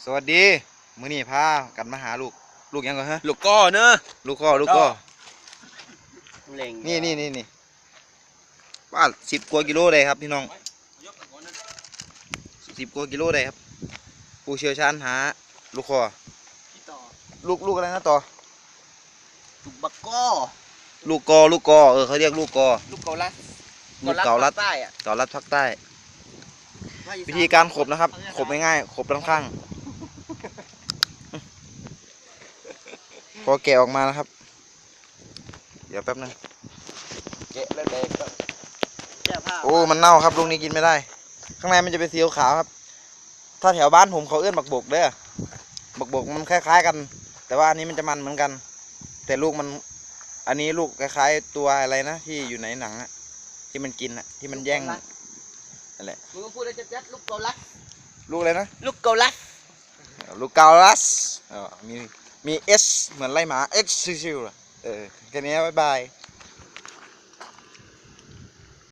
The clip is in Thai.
สวัสดีมื้อนี้พากันมาหาลูกยังก่อนฮะ ลูกก้อเนอะ ลูกก็เล็งนี่ว่า10 กว่ากิโลเลยครับพี่น้อง10 กว่ากิโลเลยครับผู้เชี่ยวชาญหาลูกคอลูกอะไรนะต่อลูกบักก้อลูกกอเขาเรียกลูกกอ ลูกเกาลัด ลูกเกาลัด ใต้อะ เกาลัดภาคใต้วิธีการขบนะครับขบง่ายๆขบด้านข้างพอแกะออกมานะครับเดี๋ยวแป๊บนึง แกะแล้วเด็กก็แกะผ้า โอ้มันเน่าครับลูกนี้กินไม่ได้ข้างในมันจะเป็นสีขาวครับถ้าแถวบ้านผมเขาเอื้อนบักบกเด้อบักบกมันคล้ายๆกันแต่ว่าอันนี้มันจะมันเหมือนกันแต่ลูกมันอันนี้ลูกคล้ายๆตัวอะไรนะที่อยู่ในหนังอะที่มันกินอะที่มันแย่งนั่นแหละ มึงพูดได้จัดๆลูกเกาลัด ลูกอะไรนะ ลูกเกาลัด ลูกเกาลัสมีเอสเหมือนไล่หมาเอ็กซ์ซิลแค่นี้บ๊ายบาย